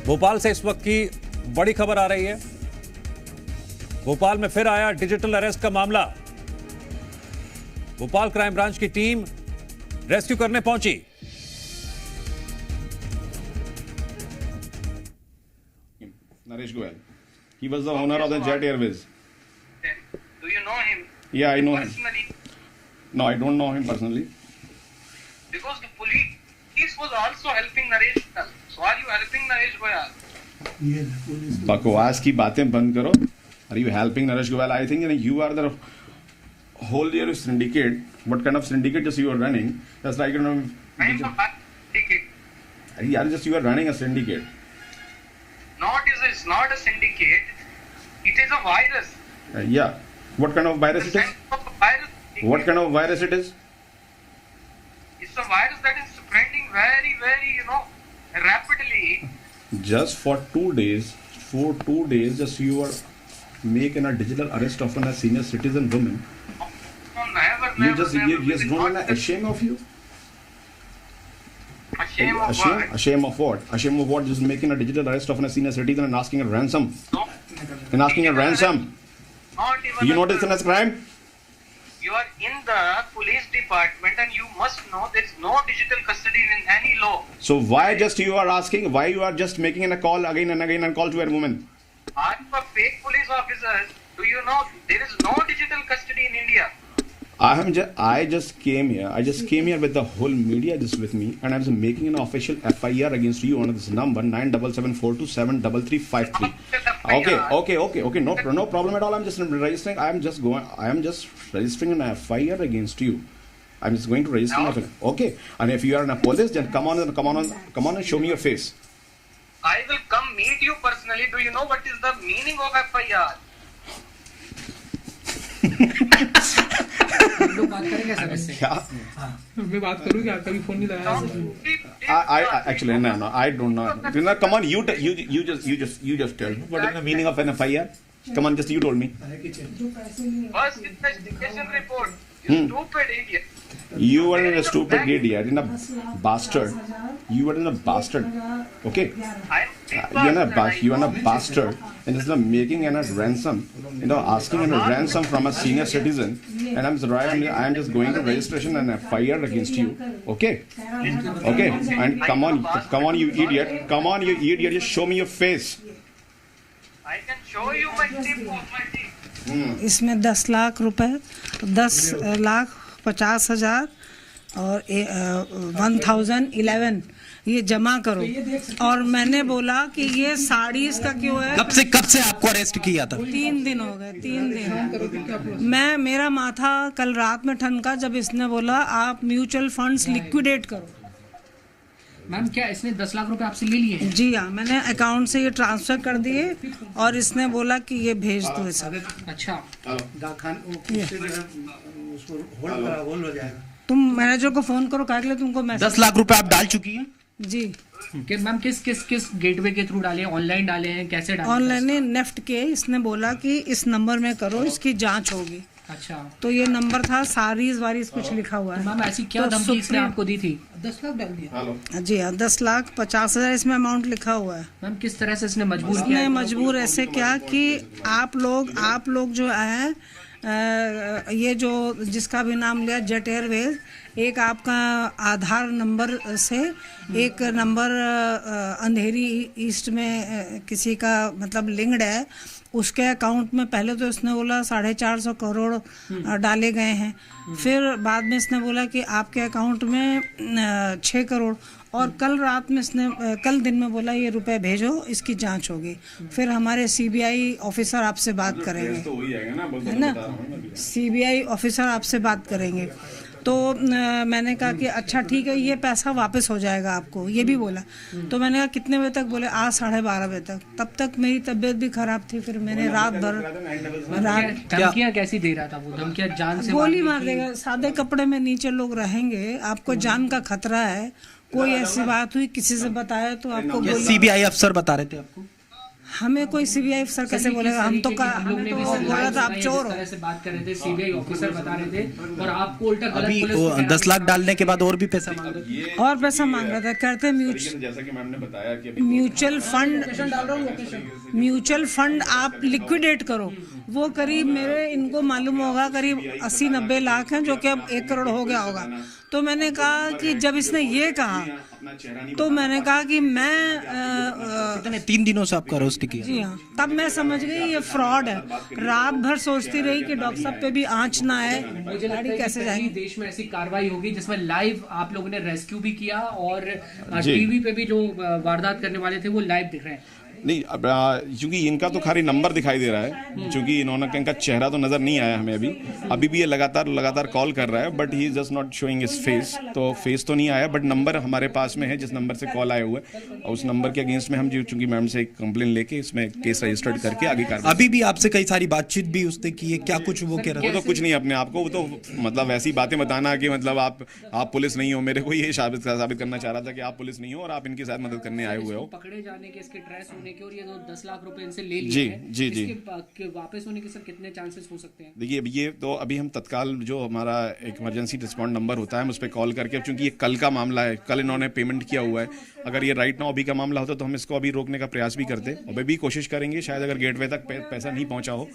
भोपाल से इस वक्त की बड़ी खबर आ रही है। भोपाल में फिर आया डिजिटल अरेस्ट का मामला। भोपाल क्राइम ब्रांच की टीम रेस्क्यू करने पहुंची। Naresh Goyal. He was the owner of the Jet Airways. Do you know him? Yeah, I know him. Personally? No, I don't know him personally. Because the police was also helping Naresh Goyal. So are you helping Naresh Goyal? बकवास की बातें बंद करो. Are you helping Naresh Goyal? I think you are the whole year syndicate. What kind of syndicate just you are running? Just like I am a syndicate. you are running a syndicate. It's not a syndicate. It is a virus. Yeah. What kind of virus it is? What kind of virus it is? It's a virus that is spreading very, very, rapidly. Just for 2 days, just you are making a digital arrest of a senior citizen woman. Never, You just don't ashamed of you? Ashamed of what? Ashamed of what? Ashamed of what? Just making a digital arrest of a senior citizen and asking a ransom. No. And asking a ransom. Not even You know this as crime? You are in the police department and you must know there is no digital custody in any law. So why just you are asking? Why you are just making a call again and again and call to a woman? Are you a fake police officer? Do you know there is no digital custody in India? I just came here. I just came here with the whole media just with me, and I was making an official FIR against you on this number 9774273353. Okay. No problem at all. I'm just registering. I am just registering an FIR against you. I'm just going to register. No. Okay. And if you are in a police, then come on and show me your face. I will come meet you personally. Do you know what is the meaning of FIR? लोग बात करेंगे sir इससे क्या? मैं बात करूँ क्या? कभी फोन नहीं लगाया I actually no. I don't know. Come on, you just tell me what is the meaning of an FIR. Come on, just you told me. First investigation report. You stupid idiot. You are a stupid idiot, a bastard. You are a bastard. Okay. You are a bastard, and just making a ransom. Asking a ransom from a senior citizen, and I'm just going to registration and FIR against you. Okay. And come on, you idiot. Come on, you idiot. Just show me your face. I can show you my teeth. इसमें 10 लाख रुपए, 10,50,000 और 1011 ये जमा करो। और मैंने बोला कि ये साड़ी इसका क्यों है? कब से आपको अरेस्ट किया था? 3 दिन हो गए, 3 दिन। मेरा माथा कल रात में ठनका जब इसने बोला आप म्यूचुअल फंड्स लिक्विडेट करो। मैम क्या इसने 10 लाख रुपए आपसे ले लिए? जी हाँ, मैंने अकाउंट से ये ट्रांसफर कर दिए और इसने बोला कि ये भेज दो इसे। अच्छा, तुम मैनेजर को फोन करो, कह ले तुमको मैसेज। 10 लाख रुपए आप डाल चुकी हैं? जी। कि मैम किस गेटवे के थ्रू डाले हैं? ऑनलाइन डाले हैं? कैसे डाले? ऑनलाइन नेफ्ट के। इसने बोला कि इस नंबर में करो, इसकी जांच होगी। अच्छा, तो ये नंबर था सारीज वारीज कुछ लिखा हुआ है। मैम ऐसी क्या धमकी इसने आपको दी थी? 10 लाख डाल दिया। जी हाँ, 10,50,000 इसमें अमाउंट लिखा हुआ है। मैम किस तरह से इसने मजबूर किया? इसने मजबूर ऐसे क्या कि आप लोग जो है ये जो जिसका भी नाम लिया जेट एयरवेज, एक आपका आधार नंबर से एक नंबर अंधेरी ईस्ट में किसी का मतलब लिंक्ड है, उसके अकाउंट में पहले तो इसने बोला 450 करोड़ डाले गए हैं। फिर बाद में इसने बोला कि आपके अकाउंट में 6 करोड़। और कल दिन में बोला ये रुपए भेजो, इसकी जांच होगी। फिर हमारे सीबीआई ऑफिसर आपसे बात करेंगे, है ना? सीबीआई ऑफिसर आपसे बात करेंगे। तो मैंने कहा कि अच्छा ठीक है, ये पैसा वापस हो जाएगा आपको, ये भी बोला। तो मैंने कहा कितने बजे तक? बोले आज 12:30 बजे तक। तब तक मेरी तबीयत भी खराब थी। फिर मैंने रात धमकियां कैसी दे रहा था वो? धमकियां जान से गोली मार देगा। सादे कपड़े में नीचे लोग रहेंगे, आपको जान का खतरा है, कोई ऐसी बात हुई किसी से बताया तो आपको सीबीआई अफसर बता रहे थे आपको? हमें कोई सीबीआई अफसर कैसे बोलेगा? हम तो हमने भी सर बोला था आप लाइव चोर इस हो। तरह से बात कर रहे थे, सीबीआई ऑफिसर बता रहे थे और आपको उल्टा गलत अभी पुलिस वो को 10 लाख डालने के बाद और भी पैसा मांग रहे थे। और पैसा मांग रहा था, कहते जैसा कि मैम ने बताया कि म्यूचुअल फंड आप लिक्विडेट करो। वो करीब मेरे इनको मालूम होगा करीब 80-90 लाख हैं, जो कि अब 1 करोड़ हो गया होगा। तो मैंने कहा कि जब इसने ये कहा तो मैंने कहा कि मैं कितने 3 दिनों से आपका अरेस्ट किया? जी हाँ, तब मैं समझ गई ये फ्रॉड है। रात भर सोचती रही कि डॉक्टर साहब पे भी आंच ना आए, मुझे लगता है कैसे कि जाएंगे। देश में ऐसी कार्रवाई होगी जिसमें लाइव आप लोगों ने रेस्क्यू भी किया और टीवी पे भी जो वारदात करने वाले थे वो लाइव दिख रहे हैं। नहीं, अब क्योंकि इनका तो खाली नंबर दिखाई दे रहा है, क्योंकि इन्होंने इनका चेहरा तो नजर नहीं आया हमें अभी भी ये लगातार कॉल कर रहा है, but he is just not showing his face. तो फेस तो नहीं आया, बट नंबर हमारे पास में है जिस नंबर से कॉल आए हुए, और उस नंबर के अगेंस्ट में हम चूंकि मैम से एक कंप्लेन लेके इसमें केस रजिस्टर्ड करके आगे कार्रवाई। अभी भी आपसे कई सारी बातचीत भी उसने की है, क्या कुछ वो कह रहा वो तो कुछ नहीं, अपने आप को वो तो मतलब ऐसी बातें बताना कि मतलब आप पुलिस नहीं हो। मेरे को ये साबित करना चाह रहा था कि आप पुलिस नहीं हो और आप इनके साथ मदद करने आए हुए हो। पकड़े जाने के, इसके ट्रेस होने के और ये 10 लाख रुपए इनसे ले लिए जी, हैं, जी, जी। इसके वापस होने के सर कितने चांसेस हो सकते हैं? देखिए, ये तो अभी हम तत्काल जो हमारा एक इमरजेंसी रिस्पॉन्ड नंबर होता है हम उस पर कॉल करके, चूंकि ये कल का मामला है, कल इन्होंने पेमेंट किया हुआ है, अगर ये राइट नाउ अभी का मामला होता तो हम इसको अभी रोकने का प्रयास भी करते। अभी भी कोशिश करेंगे, शायद अगर गेटवे तक पैसा नहीं पहुंचा हो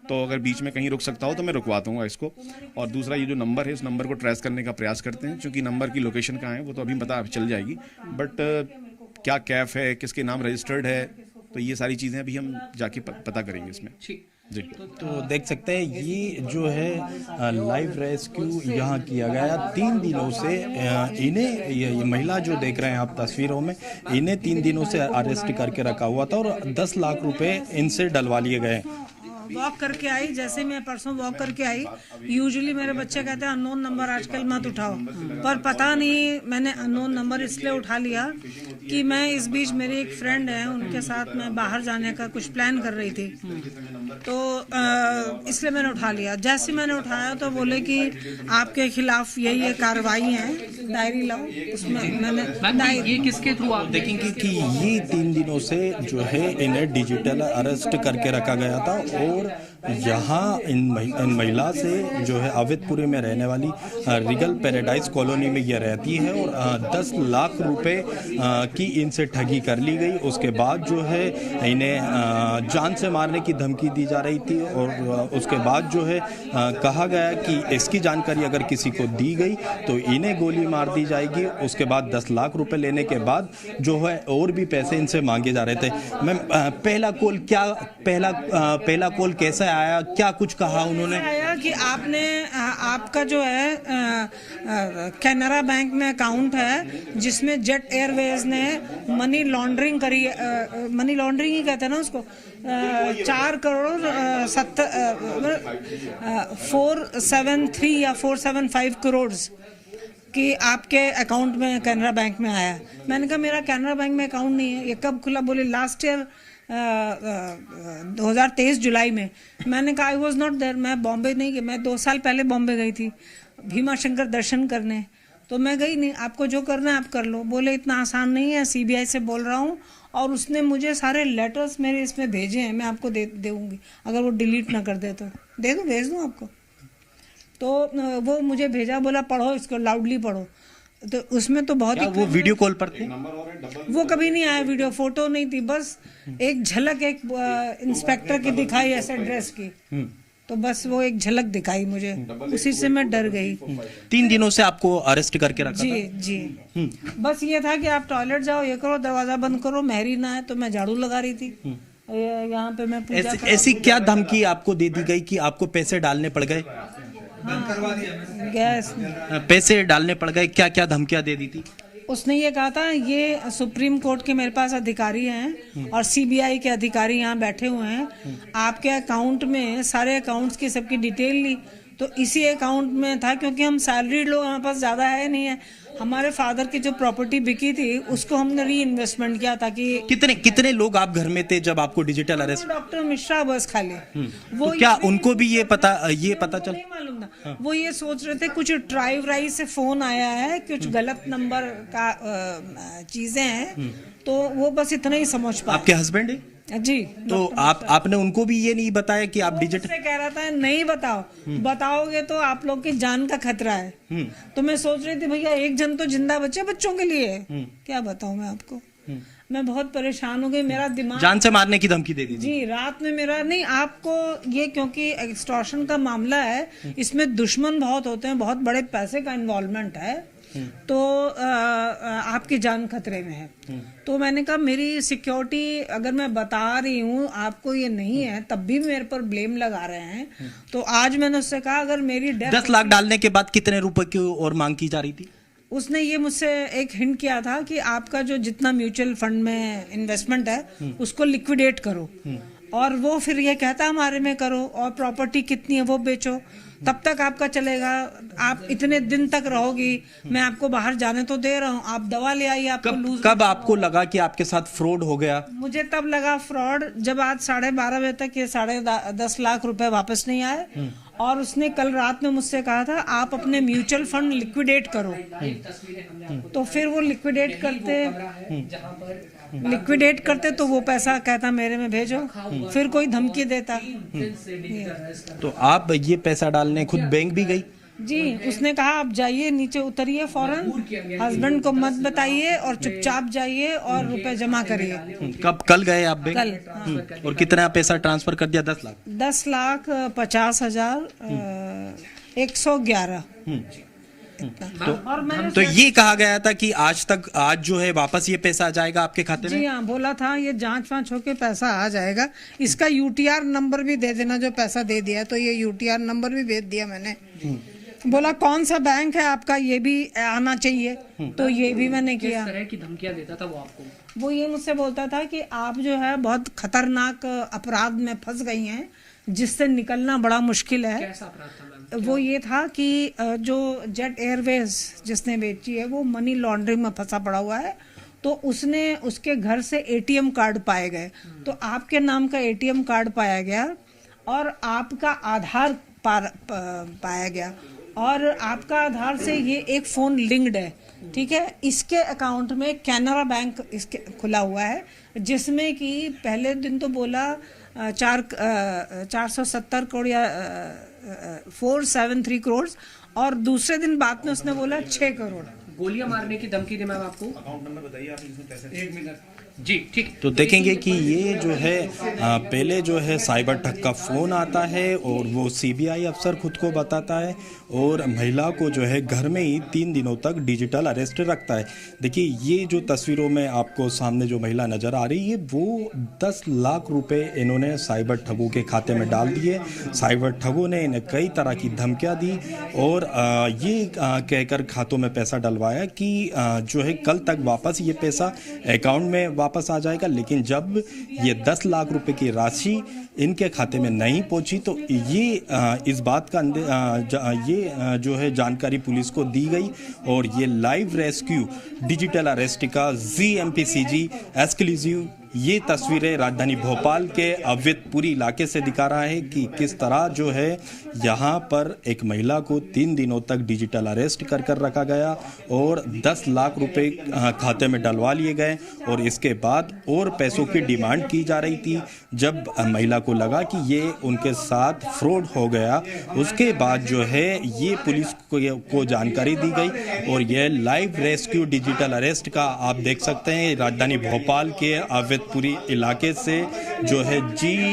तो अगर बीच में कहीं रुक सकता हो तो मैं रुकवा दूंगा इसको। और दूसरा ये जो नंबर है, इस नंबर को ट्रेस करने का प्रयास करते हैं, क्योंकि नंबर की लोकेशन कहाँ है वो तो अभी पता चल जाएगी, बट क्या कैफ है, किसके नाम रजिस्टर्ड है, तो ये सारी चीज़ें अभी हम जाके पता करेंगे इसमें। जी, तो देख सकते हैं ये जो है लाइव रेस्क्यू यहाँ किया गया 3 दिनों से। इन्हें ये महिला जो देख रहे हैं आप तस्वीरों में, इन्हें 3 दिनों से अरेस्ट करके रखा हुआ था और 10 लाख रुपए इनसे डलवा लिए गए। वॉक करके आई, जैसे मैं परसों वॉक करके आई, यूजुअली मेरे बच्चे कहते हैं अननोन नंबर आजकल मत उठाओ, पर पता नहीं मैंने अननोन नंबर इसलिए उठा लिया कि मैं इस बीच मेरी एक फ्रेंड है, उनके साथ मैं बाहर जाने का कुछ प्लान कर रही थी, तो इसलिए मैंने उठा लिया। जैसे मैंने उठाया तो बोले कि आपके खिलाफ ये कार्रवाई है, डायरी लाओ। उसमें मैंने ये किसके थ्रू आप देखेंगे कि ये 3 दिनों से जो है इन्हें डिजिटल अरेस्ट करके रखा गया था और यहाँ इन महिला से जो है अवैधपुरी में रहने वाली रिगल पैराडाइज कॉलोनी में यह रहती है और 10 लाख रुपए की इनसे ठगी कर ली गई। उसके बाद जो है इन्हें जान से मारने की धमकी दी जा रही थी और उसके बाद जो है कहा गया कि इसकी जानकारी अगर किसी को दी गई तो इन्हें गोली मार दी जाएगी। उसके बाद 10 लाख रुपए लेने के बाद जो है और भी पैसे इनसे मांगे जा रहे थे। मैम, पहला कॉल कैसा आया, क्या कुछ कहा उन्होंने? आया कि आपका जो है कैनरा बैंक में अकाउंट है जिसमें जेट एयरवेज ने मनी लॉन्ड्रिंग करी, मनी लॉन्ड्रिंग ही कहते हैं ना उसको, 4 करोड़ 473 या 475 करोड़ कि आपके अकाउंट में कैनरा बैंक में आया। मैंने कहा मेरा कैनरा बैंक में अकाउंट नहीं है, ये कब खुला? बोले लास्ट ईयर 2023 जुलाई में। मैंने कहा आई वॉज नॉट देयर, मैं बॉम्बे नहीं गई, मैं 2 साल पहले बॉम्बे गई थी भीमा शंकर दर्शन करने, तो मैं गई नहीं। आपको जो करना है आप कर लो। बोले इतना आसान नहीं है, सीबीआई से बोल रहा हूँ और उसने मुझे सारे लेटर्स मेरे इसमें भेजे हैं, मैं आपको दे दूँगी अगर वो डिलीट ना कर दे तो। दे दूँ, भेज दूँ आपको। तो वो मुझे भेजा, बोला पढ़ो इसको, लाउडली पढ़ो। तो उसमें तो बहुत ही वो वीडियो कॉल पर थे? वो कभी नहीं आया, वीडियो फोटो नहीं थी, बस एक झलक एक इंस्पेक्टर की दिखाई ऐसे ड्रेस की, तो बस वो एक झलक दिखाई मुझे, उसी से मैं डर गई। 3 दिनों से आपको अरेस्ट करके रखा जी था? जी, बस ये था कि आप टॉयलेट जाओ, ये करो, दरवाजा बंद करो, मेहरी ना है, तो मैं झाड़ू लगा रही थी यहाँ पे, मैं पूजा ऐसी क्या धमकी आपको दे दी गई कि आपको पैसे डालने पड़ गए? गैस पैसे डालने पड़ गए, क्या क्या धमकियां दे दी थी? उसने ये कहा था, ये सुप्रीम कोर्ट के मेरे पास अधिकारी हैं और सीबीआई के अधिकारी यहाँ बैठे हुए हैं, आपके अकाउंट में सारे अकाउंट्स की सबकी डिटेल ली, तो इसी अकाउंट में था, क्योंकि हम सैलरीड लोग, हमारे पास ज़्यादा है नहीं है, हमारे फादर की जो प्रॉपर्टी बिकी थी उसको हमने री इन्वेस्टमेंट किया ताकि। कितने लोग आप घर में थे जब आपको डिजिटल अरेस्ट? डॉक्टर मिश्रा बस खाली वो, तो क्या उनको भी ये पता चल? नहीं मालूम था, वो ये सोच रहे थे कुछ ड्राइव राइस से फोन आया है, कुछ गलत नंबर का चीजें हैं, तो वो बस इतना ही समझ पाए। आपके हस्बैंड है? जी। तो आपने उनको भी ये नहीं बताया कि आप डिजिटल से कह रहा था नहीं बताओ, बताओगे तो आप लोग की जान का खतरा है। तो मैं सोच रही थी भैया एक जन तो जिंदा बचे बच्चों के लिए, क्या बताऊं मैं आपको। मैं बहुत परेशान हो गई, मेरा दिमाग जान से मारने की धमकी दे दी थी। जी, रात में मेरा नहीं, आपको ये क्योंकि एक्सटॉर्शन का मामला है, इसमें दुश्मन बहुत होते हैं, बहुत बड़े पैसे का इन्वॉल्वमेंट है, तो आपकी जान खतरे में है। तो मैंने कहा मेरी सिक्योरिटी अगर मैं बता रही हूँ आपको ये नहीं है, तब भी मेरे पर ब्लेम लगा रहे हैं। तो आज मैंने उससे कहा अगर मेरी 10 लाख डालने के बाद कितने रुपए की और मांग की जा रही थी? उसने ये मुझसे एक हिंट किया था कि आपका जो जितना म्यूचुअल फंड में इन्वेस्टमेंट है उसको लिक्विडेट करो, और वो फिर ये कहता हमारे में करो, और प्रॉपर्टी कितनी है वो बेचो, तब तक आपका चलेगा, आप इतने दिन तक रहोगी, मैं आपको बाहर जाने तो दे रहा हूँ, आप दवा ले आइए, आपको लूज। कब आपको लगा कि आपके साथ फ्रॉड हो गया? मुझे तब लगा फ्रॉड जब आज 12:30 बजे तक ये 10.5 लाख रुपए वापस नहीं आए, और उसने कल रात में मुझसे कहा था आप अपने म्यूचुअल फंड लिक्विडेट करो। तो फिर वो लिक्विडेट करते तो वो पैसा कहता मेरे में भेजो, फिर कोई धमकी देता। तो आप ये पैसा डालने खुद बैंक भी गई? जी, उसने कहा आप जाइए नीचे उतरिए फौरन, हस्बैंड को मत बताइए और चुपचाप जाइए और रुपए जमा करिए। कब? कल गए आप बैंक? कल। और कितना पैसा ट्रांसफर कर दिया? 10 लाख। 10,50,000 111। तो ये कहा गया था कि आज जो है वापस ये पैसा आ जाएगा आपके खाते में? जी हाँ, बोला था ये जांच वांच होके पैसा आ जाएगा, इसका यूटीआर नंबर भी दे देना जो पैसा दे दिया, तो ये यूटीआर नंबर भी भेज दिया मैंने। बोला कौन सा बैंक है आपका ये भी आना चाहिए, तो ये भी मैंने किया। किस तरह की धमकियां देता था वो आपको? वो ये मुझसे बोलता था कि आप जो है बहुत खतरनाक अपराध में फंस गई हैं, जिससे निकलना बड़ा मुश्किल है। कैसा अपराध था मैम? वो ये था कि जो जेट एयरवेज जिसने बेची है वो मनी लॉन्ड्रिंग में फंसा पड़ा हुआ है, तो उसके घर से एटीएम कार्ड पाए गए, तो आपके नाम का एटीएम कार्ड पाया गया और आपका आधार पाया गया, और आपका आधार से ये एक फोन लिंक्ड है, ठीक है। इसके अकाउंट में कैनरा बैंक इसके खुला हुआ है, जिसमें कि पहले दिन तो बोला 470 करोड़ या 473 करोड़, और दूसरे दिन बाद में उसने बोला 6 करोड़। गोलियां मारने की धमकी दी मैम आपको? अकाउंट नंबर बताइए आप, इसमें पैसे। 1 मिनट जी, ठीक। तो देखेंगे कि ये जो है पहले जो है साइबर ठग का फ़ोन आता है और वो सीबीआई अफसर खुद को बताता है और महिला को जो है घर में ही 3 दिनों तक डिजिटल अरेस्ट रखता है। देखिए ये जो तस्वीरों में आपको सामने जो महिला नज़र आ रही है वो 10 लाख रुपए इन्होंने साइबर ठगों के खाते में डाल दिए। साइबर ठगों ने इन्हें कई तरह की धमकियाँ दी और ये कहकर खातों में पैसा डलवाया कि जो है कल तक वापस ये पैसा अकाउंट में वापस आ जाएगा, लेकिन जब ये 10 लाख रुपए की राशि इनके खाते में नहीं पहुंची तो ये इस बात का ये जो है जानकारी पुलिस को दी गई और ये लाइव रेस्क्यू डिजिटल अरेस्ट का GMPCG एक्सक्लूसिव ये तस्वीरें राजधानी भोपाल के अवैधपुरी इलाके से दिखा रहा है कि किस तरह जो है यहाँ पर एक महिला को 3 दिनों तक डिजिटल अरेस्ट कर रखा गया और 10 लाख रुपए खाते में डलवा लिए गए और इसके बाद और पैसों की डिमांड की जा रही थी। जब महिला को लगा कि ये उनके साथ फ्रॉड हो गया उसके बाद जो है ये पुलिस को जानकारी दी गई और ये लाइव रेस्क्यू डिजिटल अरेस्ट का आप देख सकते हैं राजधानी भोपाल के अवैधपुरी इलाके से जो है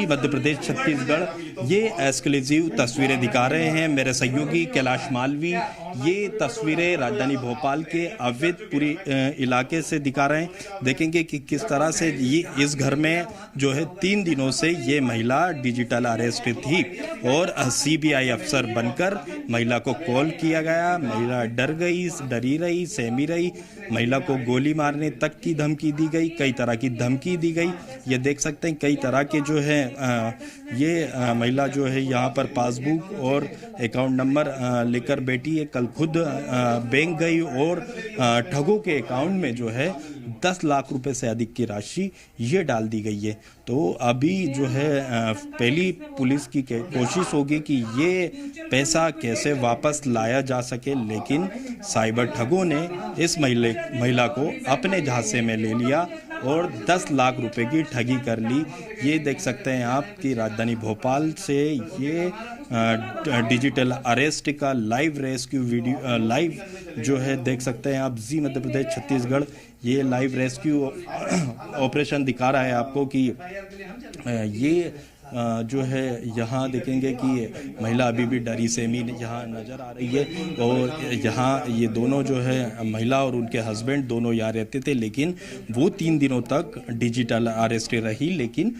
मध्य प्रदेश छत्तीसगढ़ ये एक्सक्लूसिव तस्वीरें दिखा रहे हैं मेरे सहयोगी कैलाश मालवी। ये तस्वीरें राजधानी भोपाल के अवैधपुरी इलाके से दिखा रहे हैं। देखेंगे कि किस तरह से ये इस घर में जो है 3 दिनों से ये महिला डिजिटल अरेस्ट थी और CBI अफसर बनकर महिला को कॉल किया गया। महिला डर गई, डरी रही, सहमी रही। महिला को गोली मारने तक की धमकी दी गई, कई तरह की धमकी दी गई। ये देख सकते हैं कई तरह के जो है ये महिला जो है यहाँ पर पासबुक और अकाउंट नंबर लेकर बैठी है। कल खुद बैंक गई और ठगों के अकाउंट में जो है 10 लाख रुपए से अधिक की राशि ये डाल दी गई है। तो अभी जो है पहली पुलिस की कोशिश होगी कि ये पैसा कैसे वापस लाया जा सके, लेकिन साइबर ठगों ने इस महिला को अपने झांसे में ले लिया और 10 लाख रुपए की ठगी कर ली। ये देख सकते हैं आप कि राजधानी भोपाल से ये डिजिटल अरेस्ट का लाइव रेस्क्यू वीडियो लाइव जो है देख सकते हैं आप। जी मध्य प्रदेश छत्तीसगढ़ ये लाइव रेस्क्यू ऑपरेशन दिखा रहा है आपको कि ये जो है यहाँ देखेंगे कि महिला अभी भी डरी सहमी यहाँ नज़र आ रही है। और यहाँ ये दोनों जो है महिला और उनके हस्बैंड दोनों यहाँ रहते थे, लेकिन वो 3 दिनों तक डिजिटल अरेस्ट रही, लेकिन